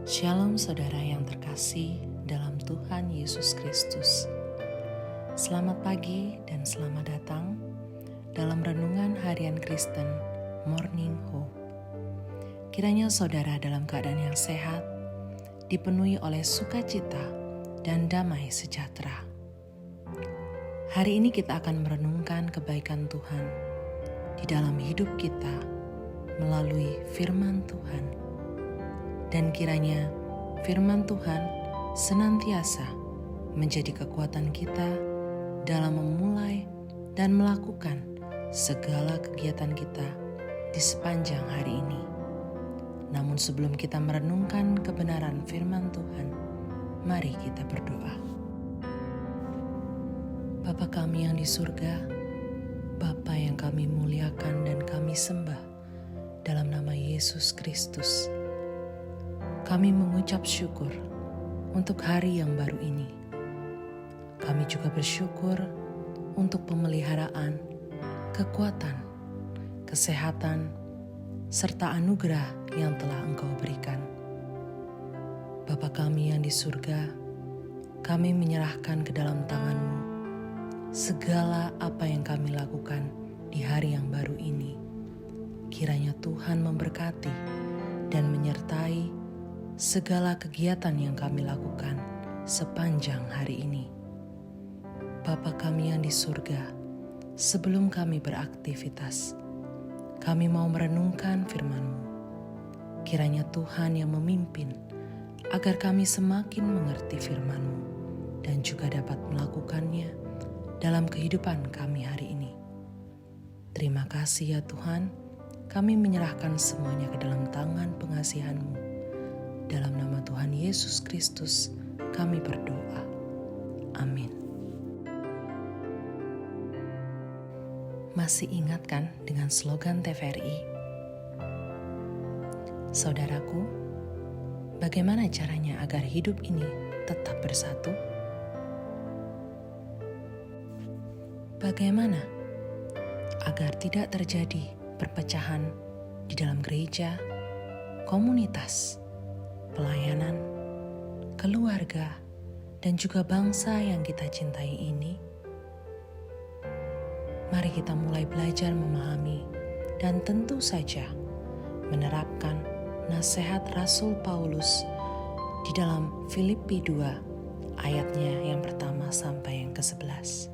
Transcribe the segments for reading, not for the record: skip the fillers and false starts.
Shalom saudara yang terkasih dalam Tuhan Yesus Kristus. Selamat pagi dan selamat datang dalam Renungan Harian Kristen Morning Hope. Kiranya saudara dalam keadaan yang sehat, dipenuhi oleh sukacita dan damai sejahtera. Hari ini kita akan merenungkan kebaikan Tuhan di dalam hidup kita melalui firman Tuhan. Dan kiranya firman Tuhan senantiasa menjadi kekuatan kita dalam memulai dan melakukan segala kegiatan kita di sepanjang hari ini. Namun sebelum kita merenungkan kebenaran firman Tuhan, mari kita berdoa. Bapa kami yang di surga, Bapa yang kami muliakan dan kami sembah dalam nama Yesus Kristus. Kami mengucap syukur untuk hari yang baru ini. Kami juga bersyukur untuk pemeliharaan, kekuatan, kesehatan, serta anugerah yang telah Engkau berikan. Bapa kami yang di surga, kami menyerahkan ke dalam tangan-Mu segala apa yang kami lakukan di hari yang baru ini. Kiranya Tuhan memberkati dan menyertai segala kegiatan yang kami lakukan sepanjang hari ini. Bapa kami yang di surga, sebelum kami beraktivitas, kami mau merenungkan firman-Mu. Kiranya Tuhan yang memimpin, agar kami semakin mengerti firman-Mu dan juga dapat melakukannya dalam kehidupan kami hari ini. Terima kasih ya Tuhan, kami menyerahkan semuanya ke dalam tangan pengasihan-Mu. Dalam nama Tuhan Yesus Kristus, kami berdoa. Amin. Masih ingat kan dengan slogan TVRI? Saudaraku, bagaimana caranya agar hidup ini tetap bersatu? Bagaimana agar tidak terjadi perpecahan di dalam gereja, komunitas, pelayanan, keluarga, dan juga bangsa yang kita cintai ini? Mari kita mulai belajar memahami dan tentu saja menerapkan nasihat Rasul Paulus di dalam Filipi 2 ayatnya yang pertama sampai yang ke-11.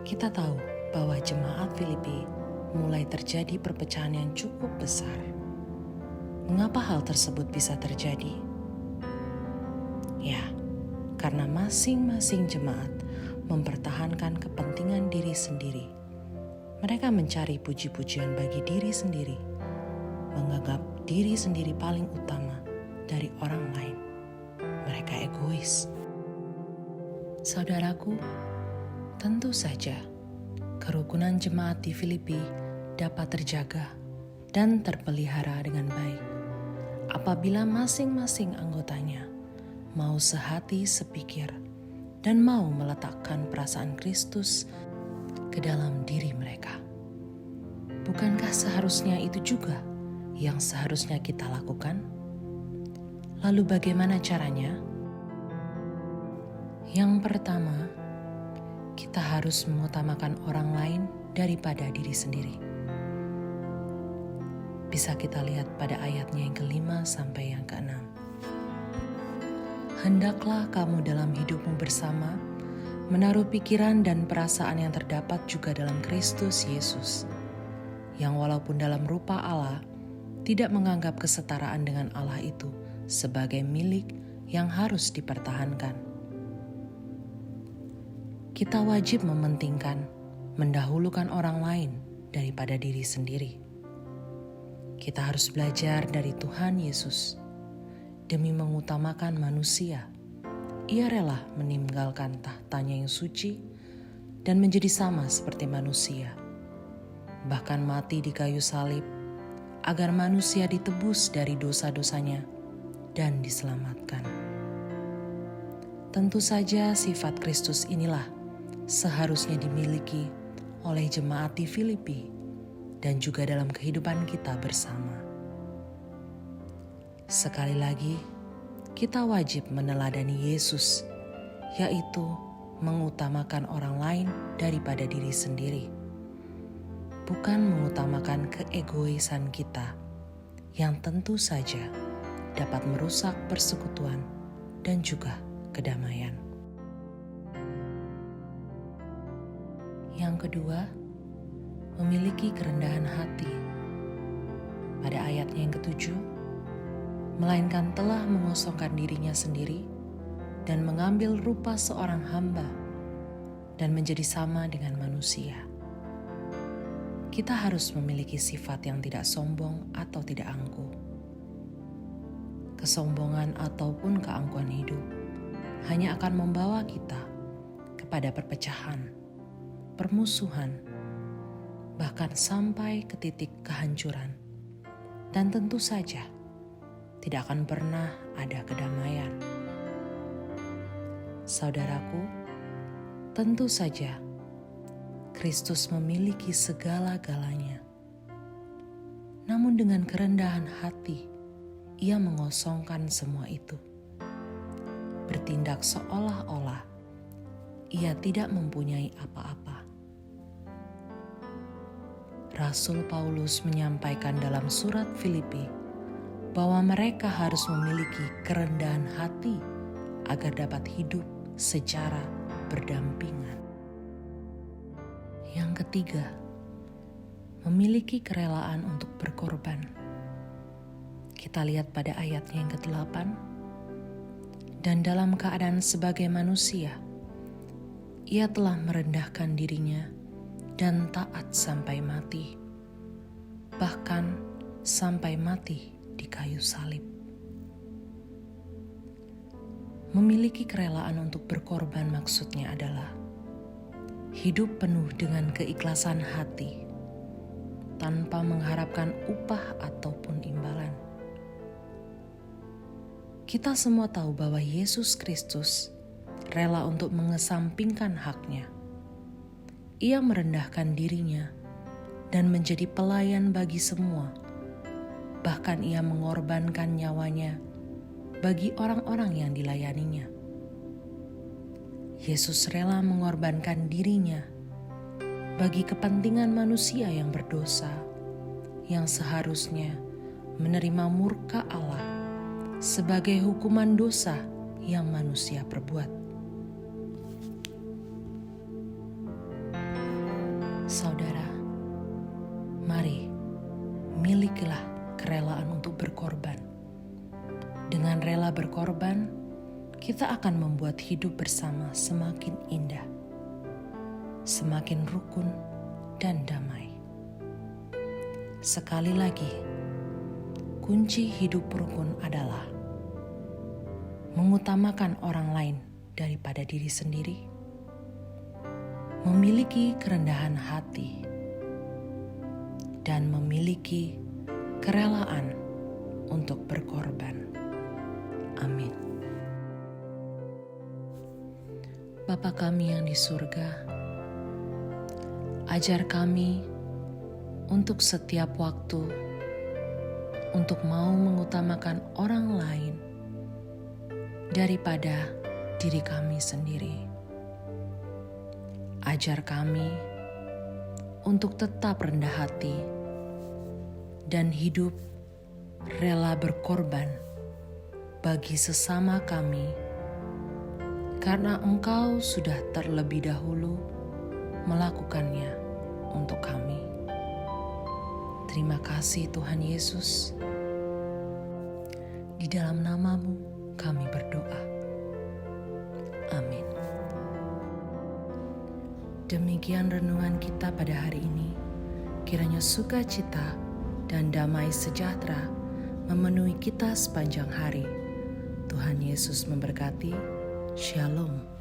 Kita tahu bahwa jemaat Filipi mulai terjadi perpecahan yang cukup besar. Mengapa hal tersebut bisa terjadi? Ya, karena masing-masing jemaat mempertahankan kepentingan diri sendiri. Mereka mencari puji-pujian bagi diri sendiri, menganggap diri sendiri paling utama dari orang lain. Mereka egois. Saudaraku, tentu saja kerukunan jemaat di Filipi dapat terjaga dan terpelihara dengan baik apabila masing-masing anggotanya mau sehati sepikir dan mau meletakkan perasaan Kristus ke dalam diri mereka. Bukankah seharusnya itu juga yang seharusnya kita lakukan? Lalu bagaimana caranya? Yang pertama, kita harus mengutamakan orang lain daripada diri sendiri. Bisa kita lihat pada ayatnya yang ke-5 sampai yang ke-6. Hendaklah kamu dalam hidupmu bersama menaruh pikiran dan perasaan yang terdapat juga dalam Kristus Yesus, yang walaupun dalam rupa Allah, tidak menganggap kesetaraan dengan Allah itu sebagai milik yang harus dipertahankan. Kita wajib mementingkan, mendahulukan orang lain daripada diri sendiri. Kita harus belajar dari Tuhan Yesus. Demi mengutamakan manusia, Ia rela meninggalkan tahtanya yang suci dan menjadi sama seperti manusia. Bahkan mati di kayu salib, agar manusia ditebus dari dosa-dosanya dan diselamatkan. Tentu saja sifat Kristus inilah seharusnya dimiliki oleh jemaat di Filipi dan juga dalam kehidupan kita bersama. Sekali lagi, kita wajib meneladani Yesus, yaitu mengutamakan orang lain daripada diri sendiri, bukan mengutamakan keegoisan kita yang tentu saja dapat merusak persekutuan dan juga kedamaian. Yang kedua, memiliki kerendahan hati. Pada ayatnya yang ketujuh, melainkan telah mengosongkan dirinya sendiri dan mengambil rupa seorang hamba dan menjadi sama dengan manusia. Kita harus memiliki sifat yang tidak sombong atau tidak angkuh. Kesombongan ataupun keangkuhan hidup hanya akan membawa kita kepada perpecahan, permusuhan, bahkan sampai ke titik kehancuran. Dan tentu saja tidak akan pernah ada kedamaian. Saudaraku, tentu saja Kristus memiliki segala-galanya. Namun dengan kerendahan hati, Ia mengosongkan semua itu. Bertindak seolah-olah Ia tidak mempunyai apa-apa. Rasul Paulus menyampaikan dalam surat Filipi bahwa mereka harus memiliki kerendahan hati agar dapat hidup secara berdampingan. Yang ketiga, memiliki kerelaan untuk berkorban. Kita lihat pada ayatnya yang ke-8. Dan dalam keadaan sebagai manusia, Ia telah merendahkan dirinya dan taat sampai mati, bahkan sampai mati di kayu salib. Memiliki kerelaan untuk berkorban maksudnya adalah hidup penuh dengan keikhlasan hati, tanpa mengharapkan upah ataupun imbalan. Kita semua tahu bahwa Yesus Kristus rela untuk mengesampingkan haknya. Ia merendahkan dirinya dan menjadi pelayan bagi semua. Bahkan ia mengorbankan nyawanya bagi orang-orang yang dilayaninya. Yesus rela mengorbankan dirinya bagi kepentingan manusia yang berdosa, yang seharusnya menerima murka Allah sebagai hukuman dosa yang manusia perbuat. Saudara, mari milikilah kerelaan untuk berkorban. Dengan rela berkorban, kita akan membuat hidup bersama semakin indah, semakin rukun dan damai. Sekali lagi, kunci hidup rukun adalah mengutamakan orang lain daripada diri sendiri, memiliki kerendahan hati, dan memiliki kerelaan untuk berkorban. Amin. Bapa kami yang di surga, ajar kami untuk setiap waktu untuk mau mengutamakan orang lain daripada diri kami sendiri. Ajar kami untuk tetap rendah hati dan hidup rela berkorban bagi sesama kami, karena Engkau sudah terlebih dahulu melakukannya untuk kami. Terima kasih Tuhan Yesus. Di dalam nama-Mu kami berdoa. Amin. Demikian renungan kita pada hari ini. Kiranya sukacita dan damai sejahtera memenuhi kita sepanjang hari. Tuhan Yesus memberkati. Shalom.